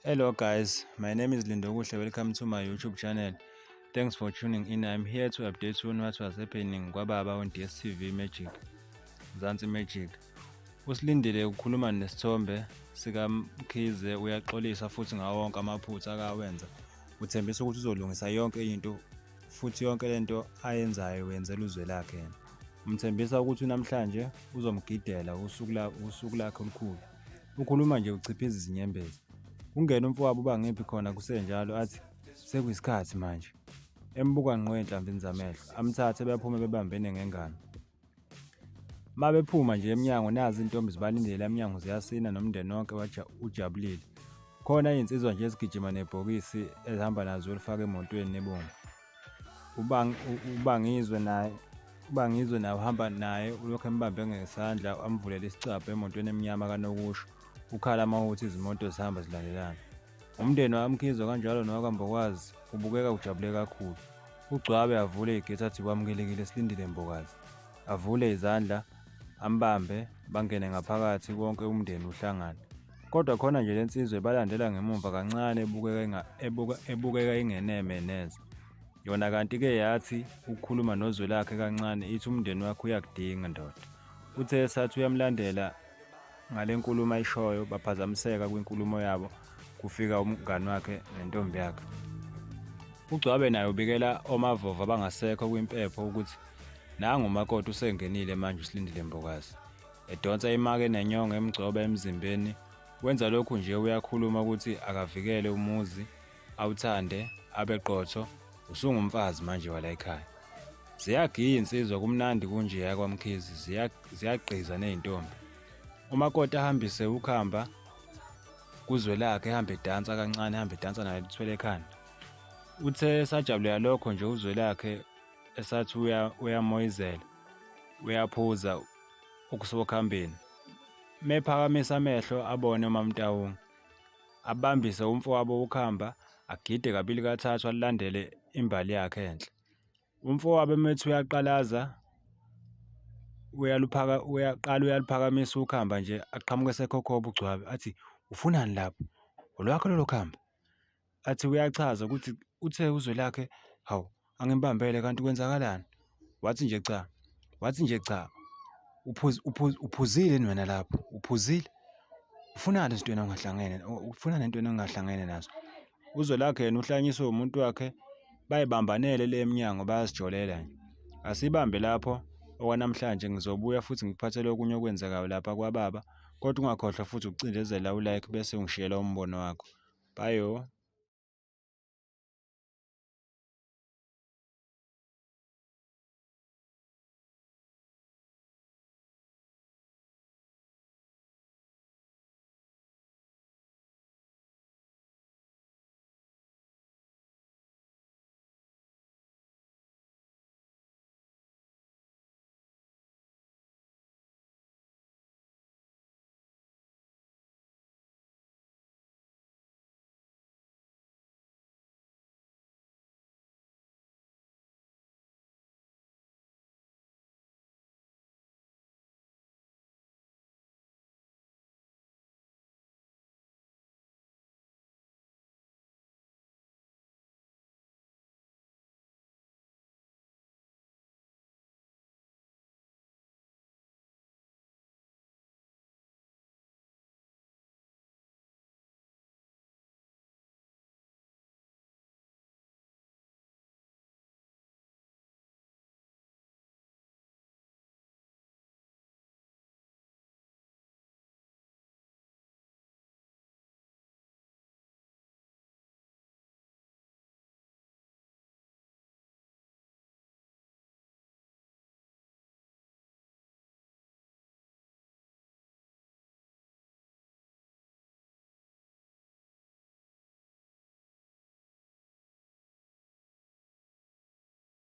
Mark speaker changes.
Speaker 1: Hello guys, my name is Lindo Kuhle. Welcome to my YouTube channel. Thanks for tuning in. I'm here to update you on what was happening kwababa on DStv Magic, Mzansi Magic. Usilindile ukukhuluma nesithombe sikaMkhize, uyaxolisa futhi ngawo wonke amaphutha akawenza. Uthembisa ukuthi uzolungisa yonke into futhi yonke lento ayenzayo wenzela uzwe lakhe yena. Umthembisa ukuthi namhlanje uzomgidela usuku lakhe olukhulu. Ukhuluma nje uciphiza izinyembezi. Kungena umfowabo ubangiphi khona kusenjalo athi sekuyisikhathi manje. Embuka ngqo enhlamvini zamehlo, amthathe bephume bebambene ngengalo. Mabephuma nje eminyango nazi intombi zibalindele eminyango ziyasina nomndeni wonke ujabulile. Khona insizwa nje esigijima nebhokisi ezihamba nazo elifaka emotweni nebomvu. Ubangizwe naye uhamba naye ulokho embambe ngesandla amvulela isicabha emotweni eminyama kanokusho. Ukhala mawuthi izimoto zihamba zilandelana. Umndeni wamkhizwa kanjalo nowakwambokwazi ubukeka ujabule kakhulu. Ugcwabe avule igeti athi kwamukelekile silindile Mbokazi. Avule izandla ambambe bangene ngaphakathi wonke umndeni uhlangana. Kodwa khona nje lensizwe balandela ngemumva kancane ebukeka ingeneme neze. Yona kanti ke yathi ukukhuluma nozwe lakhe kancane ithi umndeni wakhe uyakudinga ndoda. Uthe esathi uyamlandela ngale nkulumo ayishoyo baphazamiseka kwinkulumo yabo kufika umngani wakhe nentombi yakhe. Ugcwabe naye ubikela omavova abangasekho kwimpepho ukuthi nangu umakoti usengenile manje usilindile Mbokazi. Edonsa imake nenyongo emgcoba emzimbeni. Wenza lokhu nje uyakhuluma ukuthi akavikele umuzi, awuthande, abeqotho, usungumfazi manje wala ekhaya. Ziyagiya insizwa kumnandi kunje yakwaMkhize, ziyagqiza nezintombi. Umakoti ahambise ukhamba kuzwe lakhe ehambe edansa kancane, ehambe edansa naye lithwele ekhanda. Uthe sajabulela lokho nje uzwe lakhe esathi uyamoyizela, uyaphuza ukusokhambeni. Mephakamisa amehlo abone uMamTawunga, abambise umfowabo ukhamba, agide kabili kathathu alandele imbali yakhe enhle. Umfowabo emethi uyaqalaza uyaluphakamisa ukhamba nje aqhamuke sekhokhoba ugcwabe athi ufunani lapho? Olwakho lolo khamba? Athi uyachaza ukuthi uthe uzwe lakhe, hawu angimbambele kanti kwenzakalani? Wathi nje cha. Uphuzile wena lapho? Uphuzile? Ufunani ezintweni ongahlangene? Ufunani entweni ongahlangene nazo? Uzwe lakhe yena uhlanyiswe umuntu wakhe bayibambanele le eminyango bayazijolela nje. Asibambe lapho okwanamhlanje ngizobuya futhi ngikuphathele okunye okwenzekayo lapha kwababa, kodwa ungakhohlwa futhi ukucindezela ulike bese ungishiyela umbono wakho. Bye yo.